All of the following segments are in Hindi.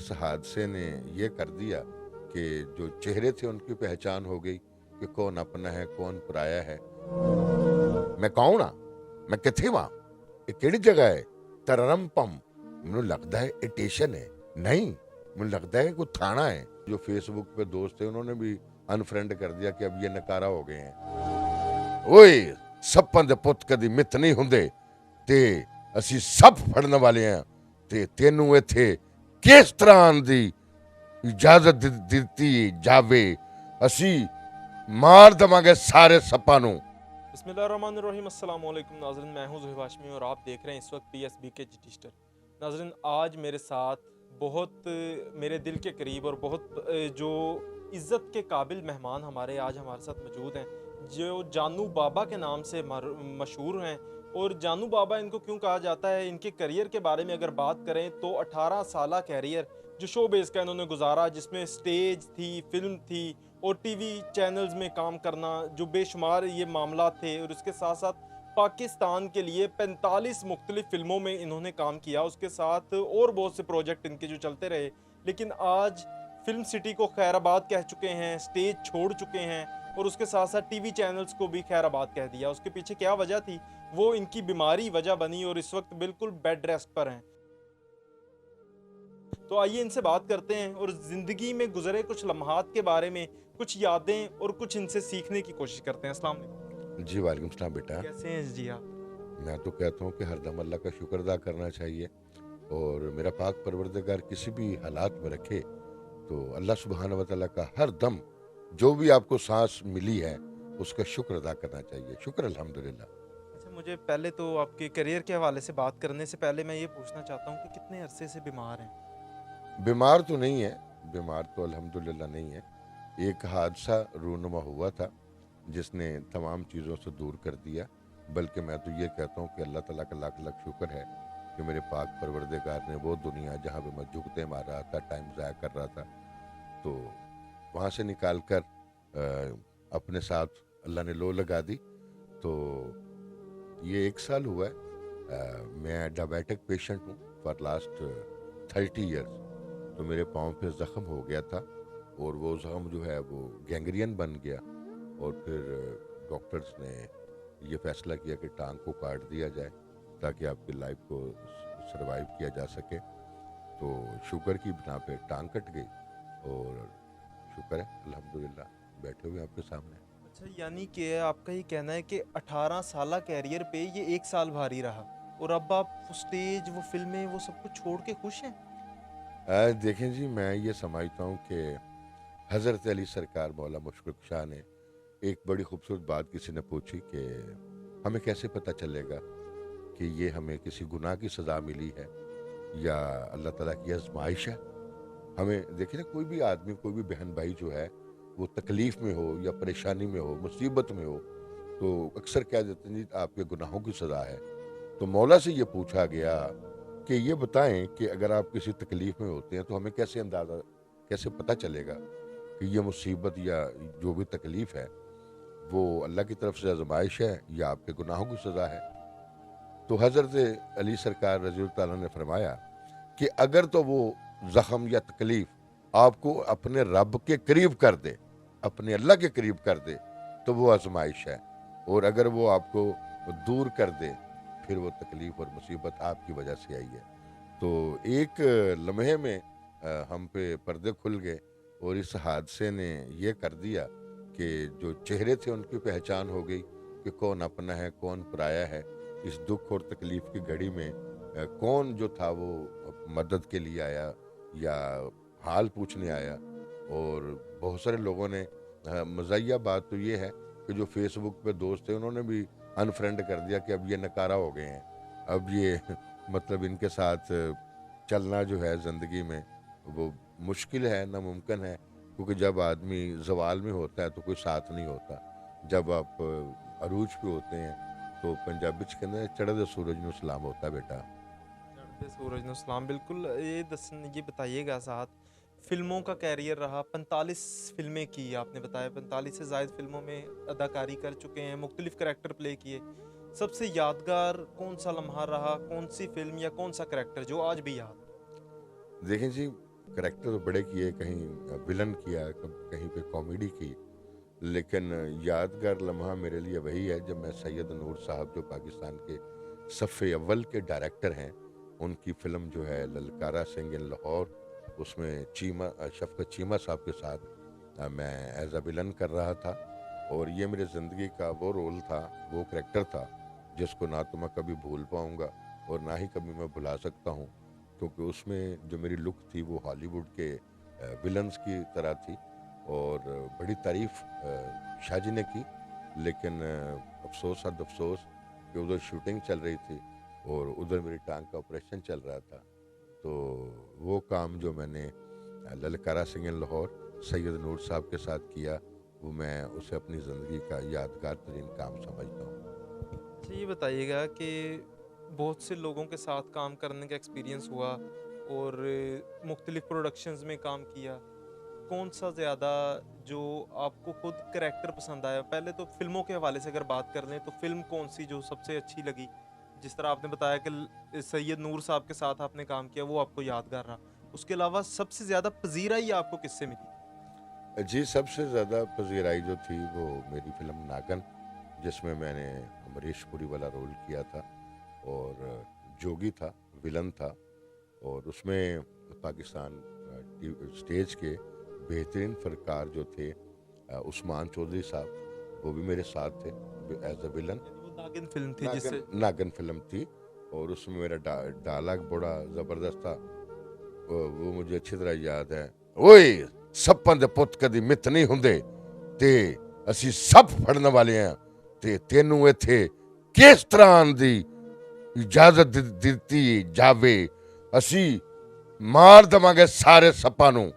इस हादसे ने ये कर दिया कि जो चेहरे थे उनकी पहचान हो गई कि कौन अपना है कौन पराया है। मैं कौन हाँ? मैं किथे वहां? ये केड़ी जगह है? तररमपम। मैनू लगता है ये स्टेशन है। नहीं, मुझे लगता है कोई थाना है। जो फेसबुक पे दोस्त थे उन्होंने भी अनफ्रेंड कर दिया कि अब ये नकारा हो गए हैं। ओए, सप्पां दे पुੱਤ कदी मित नहीं ਹੁੰਦੇ ਤੇ ਅਸੀਂ ਸੱਪ ਫੜਨ ਵਾਲੇ ਆ ਤੇ ਤੈਨੂੰ ਇੱਥੇ ਕਿਸ ਤਰ੍ਹਾਂ ਆਉਣ ਦੀ ਇਜਾਜ਼ਤ ਦਿੱਤੀ ਜਾਵੇ? ਅਸੀਂ ਮਾਰ ਦੇਵਾਂਗੇ ਸਾਰੇ ਸੱਪਾਂ ਨੂੰ। बिस्मिल्लाहिर्रहमानिर्रहीम अस्सलाम वालेकुम नाज़रीन, मैं हूं ज़ुहैब हाशमी और आप देख रहे हैं इस वक्त PSB के डिजिटल। नाज़रीन, आज मेरे साथ बहुत मेरे दिल के करीब और बहुत जो इज़्ज़त के काबिल मेहमान हमारे साथ मौजूद हैं, जो जानू बाबा के नाम से मशहूर हैं। और जानू बाबा इनको क्यों कहा जाता है, इनके करियर के बारे में अगर बात करें तो 18 साल कैरियर जो शो बेस का इन्होंने गुजारा, जिसमें स्टेज थी, फिल्म थी और टीवी चैनल्स में काम करना, जो बेशुमार ये मामला थे। और उसके साथ साथ पाकिस्तान के लिए 45 मुख्तलिफ फिल्मों में इन्होंने काम किया, उसके साथ और बहुत से प्रोजेक्ट इनके जो चलते रहे। लेकिन आज फिल्म सिटी को खैराबाद कह चुके हैं, स्टेज छोड़ चुके हैं और उसके साथ साथ टीवी चैनल्स को भी खैराबाद कह दिया। उसके पीछे क्या वजह थी, वो इनकी बीमारी वजह बनी और इस वक्त बिल्कुल बेड रेस्ट पर हैं। तो आइए इनसे बात करते हैं और ज़िंदगी में गुजरे कुछ लम्हात के बारे में, कुछ यादें और कुछ इनसे सीखने की कोशिश करते हैं। अस्सलाम वालेकुम। जी वालेकुम सलाम बेटा। कैसे हैं जी आप? मैं तो कहता हूँ कि हरदम अल्लाह का शुक्र अदा करना चाहिए और मेरा पाक परवरदिगार किसी भी हालात में रखे तो अल्लाह सुब्हान व तआला का हर दम जो भी आपको सांस मिली है उसका शुक्र अदा करना चाहिए। शुक्र अल्हम्दुलिल्लाह। अच्छा, मुझे पहले तो आपके करियर के हवाले से बात करने से पहले मैं ये पूछना चाहता हूँ कि कितने अरसे से बीमार हैं? बीमार तो नहीं है, बीमार तो अल्हम्दुलिल्लाह नहीं है। एक हादसा रूनुमा हुआ था जिसने तमाम चीज़ों से दूर कर दिया। बल्कि मैं तो ये कहता हूँ कि अल्लाह ताला का लाख लाख शुक्र है कि मेरे पाक परवरदिगार ने वो दुनिया जहाँ पे मैं झुकते मार रहा था, टाइम ज़ाया कर रहा था, तो वहाँ से निकाल कर अपने साथ अल्लाह ने लो लगा दी। तो ये 1 साल हुआ है। मैं डायबिटिक पेशेंट हूँ फॉर लास्ट 30 ईयर्स। तो मेरे पाँव पे ज़ख़म हो गया था और वो ज़ख़म जो है वो गैंग्रियन बन गया और फिर डॉक्टर्स ने ये फ़ैसला किया कि टांग को काट दिया जाए ताकि आपकी लाइफ को सरवाइव किया जा सके। तो शुगर की बिना पे टांग कट गई और शुक्र है अल्हम्दुलिल्लाह बैठे हुए आपके सामने। अच्छा, यानी कि आपका ये कहना है कि 18 साल कैरियर पे ये 1 साल भारी रहा और अब आप वो स्टेज, वो फिल्में, वो सब कुछ छोड़ के खुश हैं? देखें जी, मैं ये समझता हूँ कि हज़रत अली सरकार मौला मुशफ़िक़ शाह ने एक बड़ी खूबसूरत बात किसी ने पूछी कि हमें कैसे पता चलेगा कि ये हमें किसी गुनाह की सज़ा मिली है या अल्लाह ताला की आज़माइश है। हमें देखिए ना, कोई भी आदमी, कोई भी बहन भाई जो है वो तकलीफ़ में हो या परेशानी में हो, मुसीबत में हो, तो अक्सर कह देते हैं जी आपके गुनाहों की सज़ा है। तो मौला से ये पूछा गया कि ये बताएं कि अगर आप किसी तकलीफ़ में होते हैं तो हमें कैसे अंदाज़ा, कैसे पता चलेगा कि ये मुसीबत या जो भी तकलीफ़ है वो अल्लाह की तरफ से आज़माइश है या आपके गुनाहों की सज़ा है। तो हज़रत अली सरकार रज़ियल्लाहु ताला ने फरमाया कि अगर तो वो ज़ख़म या तकलीफ़ आपको अपने रब के करीब कर दे, अपने अल्लाह के करीब कर दे, तो वो आज़माइश है, और अगर वो आपको दूर कर दे फिर वो तकलीफ़ और मुसीबत आपकी वजह से आई है। तो एक लम्हे में हम पे पर्दे खुल गए और इस हादसे ने ये कर दिया कि जो चेहरे थे उनकी पहचान हो गई कि कौन अपना है कौन पराया है। इस दुख और तकलीफ़ की घड़ी में कौन जो था वो मदद के लिए आया या हाल पूछने आया। और बहुत सारे लोगों ने, मज़ाहिया बात तो ये है कि जो फेसबुक पे दोस्त थे उन्होंने भी अनफ्रेंड कर दिया कि अब ये नकारा हो गए हैं, अब ये मतलब इनके साथ चलना जो है ज़िंदगी में वो मुश्किल है, नामुमकिन है। क्योंकि जब आदमी ज़वाल में होता है तो कोई साथ नहीं होता। जब आप अरूज पे होते हैं तो पंजाबी च कहते हैं चढ़दे सूरज नूं सलाम होता बेटा। चढ़ते सूरज नो सलाम। बिल्कुल, ये बताइएगा साथ, फिल्मों का कैरियर रहा, 45 फिल्में की आपने बताया, 45 से ज़ायद फिल्मों में अदाकारी कर चुके हैं, मुख्तलिफ करैक्टर प्ले किए। सबसे यादगार कौन सा लम्हा रहा, कौन सी फिल्म या कौन सा करैक्टर जो आज भी याद? देखें जी, करैक्टर तो बड़े किए, कहीं विलन किया, कहीं पे कॉमेडी की, लेकिन यादगार लम्हा मेरे लिए वही है जब मैं सैयद नूर साहब, जो पाकिस्तान के सफ़े अव्वल के डायरेक्टर हैं, उनकी फ़िल्म जो है ललकारा सिंह इन लाहौर, उसमें शफ़क़त चीमा साहब के साथ मैं एज अ विलन कर रहा था। और ये मेरी ज़िंदगी का वो रोल था, वो करैक्टर था, जिसको ना तो मैं कभी भूल पाऊँगा और ना ही कभी मैं भुला सकता हूँ, क्योंकि उसमें जो मेरी लुक थी वो हॉलीवुड के विलन्स की तरह थी। और बड़ी तारीफ़ शाहजी ने की, लेकिन अफ़सोस हद अफ़सोस कि उधर शूटिंग चल रही थी और उधर मेरी टांग का ऑपरेशन चल रहा था। तो वो काम जो मैंने ललकारा सिंह इन लाहौर सैयद नूर साहब के साथ किया, वो मैं उसे अपनी ज़िंदगी का यादगार तरीन काम समझता हूँ। अच्छा, ये बताइएगा कि बहुत से लोगों के साथ काम करने का एक्सपीरियंस हुआ और मुख्तलिफ प्रोडक्शंस में काम किया, कौन सा ज़्यादा जो आपको खुद करैक्टर पसंद आया? पहले तो फ़िल्मों के हवाले से अगर बात कर लें तो फ़िल्म कौन-सी जो सबसे अच्छी लगी? जिस तरह आपने बताया कि सैयद नूर साहब के साथ आपने काम किया, वो आपको यादगार रहा। उसके अलावा सबसे ज़्यादा पज़ीराई आपको किससे मिली? जी, सबसे ज़्यादा पज़ीराई जो थी वो मेरी फ़िल्म नागन, जिसमें मैंने अमरीश पुरी वाला रोल किया था और जोगी था, विलन था। और उसमें पाकिस्तान स्टेज के बेहतरीन फ़नकार जो थे उस्मान चौधरी साहब, वो भी मेरे साथ थे एज अ विलन। यानी वो नागिन फ़िल्म थी नागन जिससे नागन फिल्म थी और उसमें मेरा डायलॉग बड़ा ज़बरदस्त था। वो मुझे अच्छी तरह याद है। ओए सप्पां दे पुੱਤ कदी मिੱਤ नहीं ਹੁੰਦੇ ਤੇ ਅਸੀਂ ਸੱਪ ਫੜਨ ਵਾਲੇ ਆ ਤੇ ਤੈਨੂੰ ਇੱਥੇ ਕਿਸ ਤਰ੍ਹਾਂ ਆਉਣ ਦੀ ਇਜਾਜ਼ਤ ਦਿੱਤੀ ਜਾਵੇ। ਅਸੀਂ ਮਾਰ ਦੇਵਾਂਗੇ ਸਾਰੇ ਸੱਪਾਂ ਨੂੰ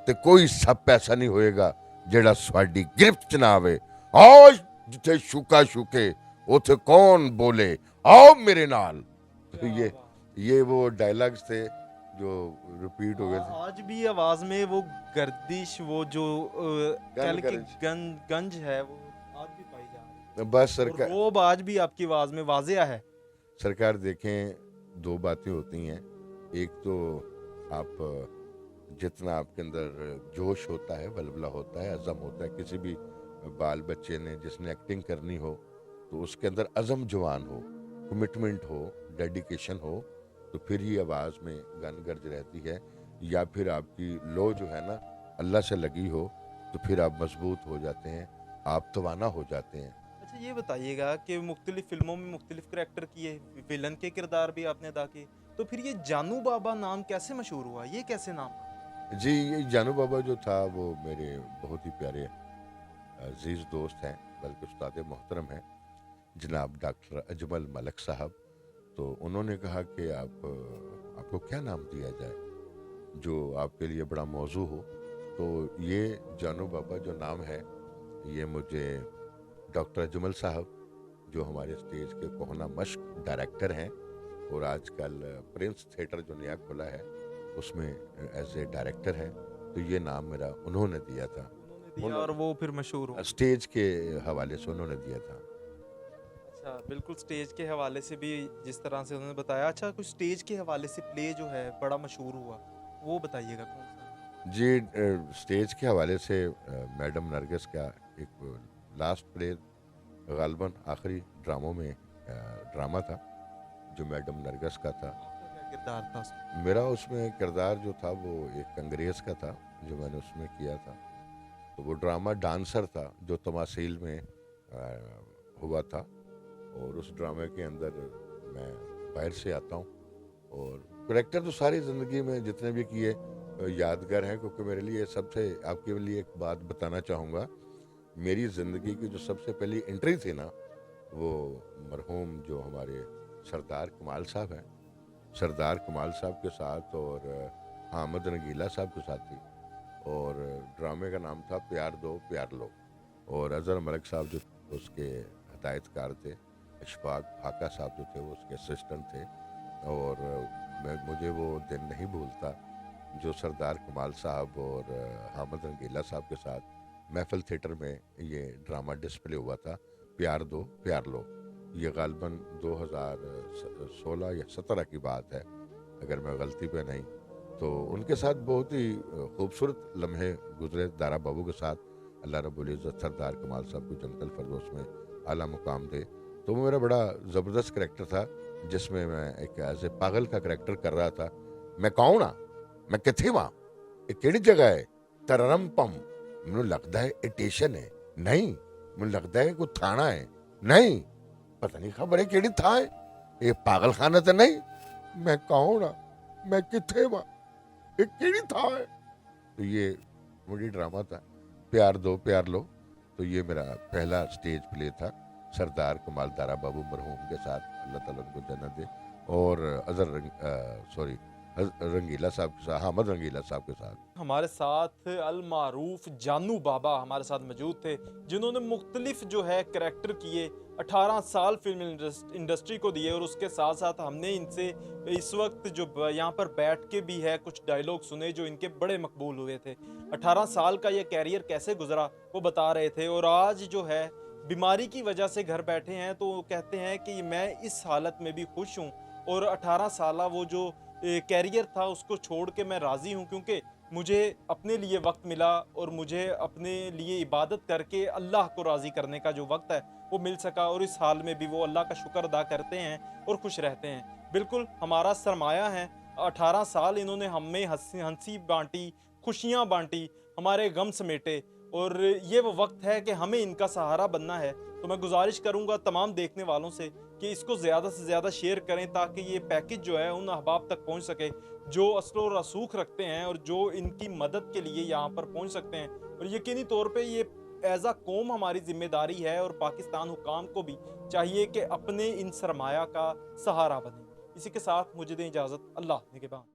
ਤੇ ਕੋਈ ਸੱਪ ਐਸਾ ਨਹੀਂ ਹੋਏਗਾ ਜਿਹੜਾ ਸਾਡੀ ਗਿਰਫਤ ਚ ਨਾ ਆਵੇ। ਆਓ ਜਿੱਥੇ ਸ਼ੂਕਾ ਸ਼ੂਕੇ ਉੱਥੇ कौन बोले, आओ मेरे नाल। तो क्या बात! ये वो डायलॉग्स थे जो रिपीट हो गए थे। आज भी आवाज़ में वो गर्दिश, वो जो कह गन लें कि गरज गंज है, वो आज भी पाई जा रही है बस और सरकार। रोब आज भी आपकी आवाज़ में वाज़िया है। सरकार देखें, दो बातें होती हैं। एक तो आप जितना आपके अंदर जोश होता है, बलबला होता है, अज़म होता है, किसी भी बाल बच्चे ने जिसने एक्टिंग करनी हो तो उसके अंदर अज़म जवान हो, कमिटमेंट हो, डेडिकेशन हो, तो फिर ही आवाज़ में गन गरज रहती है। या फिर आपकी लो जो है ना अल्लाह से लगी हो, तो फिर आप मजबूत हो जाते हैं, आप तवाना हो जाते हैं। अच्छा, ये बताइएगा कि मुख्तलिफ़ फ़िल्मों में मुख्तलिफ़ करैक्टर किए, विलन के किरदार भी आपने अदा किए, तो फिर ये जानू बाबा नाम कैसे मशहूर हुआ? ये कैसे नाम पड़ा? जी, ये जानू बाबा जो था वो मेरे बहुत ही प्यारे अजीज़ दोस्त हैं, बल्कि उस्ताद मोहतरम हैं, जनाब डॉक्टर अजमल मलक साहब। तो उन्होंने कहा कि आपको क्या नाम दिया जाए जो आपके लिए बड़ा मौजू हो। तो ये जानू बाबा जो नाम है, ये मुझे डॉक्टर अजमल साहब, जो हमारे स्टेज के कोहना मश्क डायरेक्टर हैं और आजकल प्रिंस थिएटर जो नया खुला है उसमें एज ए डायरेक्टर है, तो ये नाम मेरा उन्होंने दिया था। उन्होंने दिया और वो फिर मशहूर हो। स्टेज के हवाले से उन्होंने दिया था। अच्छा, बिल्कुल स्टेज के हवाले से भी जिस तरह से उन्होंने बताया। अच्छा, कुछ स्टेज के हवाले से प्ले जो है बड़ा मशहूर हुआ, वो बताइएगा कौन-सा? जी, स्टेज के हवाले से मैडम नरगिस का एक लास्ट प्ले गालिबन आखिरी ड्रामों में ड्रामा था जो मैडम नरगिस का था। आपका क्या किरदार था उसमें? मेरा उसमें किरदार जो था वो एक अंग्रेज़ का था जो मैंने उसमें किया था। तो वो ड्रामा डांसर था जो तमासील में हुआ था और उस ड्रामे के अंदर मैं बाहर से आता हूँ। और करैक्टर तो सारी ज़िंदगी में जितने भी किए यादगार हैं, क्योंकि मेरे लिए सबसे आपके लिए एक बात बताना चाहूँगा। मेरी ज़िंदगी की जो सबसे पहली एंट्री थी ना, वो मरहूम जो हमारे सरदार कमाल साहब हैं, सरदार कमाल साहब के साथ और हामिद रंगीला साहब के साथ थी। और ड्रामे का नाम था प्यार दो प्यार लो। और अज़हर मलिक साहब जो उसके हदायतकार थे, इशफाक फाका साहब जो थे वो उसके असिस्टेंट थे। और मुझे वो दिन नहीं भूलता जो सरदार कमाल साहब और हामिद रंगीला साहब के साथ महफिल थिएटर में ये ड्रामा डिस्प्ले हुआ था, प्यार दो प्यार लो। ये गालिबन 2016 या 17 की बात है, अगर मैं गलती पे नहीं। तो उनके साथ बहुत ही खूबसूरत लम्हे गुजरे दारा बाबू के साथ। अल्लाह रब्बुल इज़्ज़त सरदार कमाल साहब को जन्नतुल फिरदौस में आला मुकाम दे। तो वो मेरा बड़ा ज़बरदस्त करैक्टर था, जिसमें मैं एक एज़ ए पागल का करैक्टर कर रहा था। मैं कौन हाँ? मैं किथे वां? ये केड़ी जगह है? तररम-पम। मैनू लगदा है ये स्टेशन है। नहीं, मैनू लगदा है कोई थाना है। नहीं, पता नहीं खबर है केड़ी थां है। ये पागलखाना तो नहीं? मैं कौन हाँ? मैं किथे वां? ये केड़ी थां है? तो ये कॉमेडी ड्रामा था, प्यार दो प्यार लो। तो ये मेरा पहला स्टेज प्ले था सरदार कमाल दारा बाबू मरहूम के साथ, अल्लाह ताला उनको जन्नत दे। और रंगीला साहब के साथ, हामिद रंगीला साहब के साथ। हमारे साथ अल मारूफ जानू बाबा हमारे साथ मौजूद थे, जिन्होंने मुख्तलिफ जो है करैक्टर किए, 18 साल फिल्म इंडस्ट्री को दिए। और उसके साथ साथ हमने इनसे इस वक्त जो यहाँ पर बैठ के भी है कुछ डायलॉग सुने जो इनके बड़े मकबूल हुए थे। 18 साल का ये कैरियर कैसे गुजरा वो बता रहे थे। और आज जो है बीमारी की वजह से घर बैठे हैं, तो वो कहते हैं कि मैं इस हालत में भी खुश हूँ। और 18 साला वो जो कैरियर था उसको छोड़ के मैं राज़ी हूँ, क्योंकि मुझे अपने लिए वक्त मिला और मुझे अपने लिए इबादत करके अल्लाह को राज़ी करने का जो वक्त है वो मिल सका। और इस हाल में भी वो अल्लाह का शुक्र अदा करते हैं और खुश रहते हैं। बिल्कुल हमारा सरमाया है। 18 साल इन्होंने हमें हंसी हंसी बांटी, खुशियाँ बांटी, हमारे गम समेटे। और ये वो वक्त है कि हमें इनका सहारा बनना है। तो मैं गुजारिश करूंगा तमाम देखने वालों से कि इसको ज़्यादा से ज़्यादा शेयर करें, ताकि ये पैकेज जो है उन अहबाब तक पहुंच सके जो असलो रसूख रखते हैं और जो इनकी मदद के लिए यहाँ पर पहुंच सकते हैं। और यकीनी तौर पे ये एज आ कौम हमारी जिम्मेदारी है, और पाकिस्तान हुकाम को भी चाहिए कि अपने इन सरमाया का सहारा बने। इसी के साथ मुझे दें इजाज़त। अल्लाह निगहबान।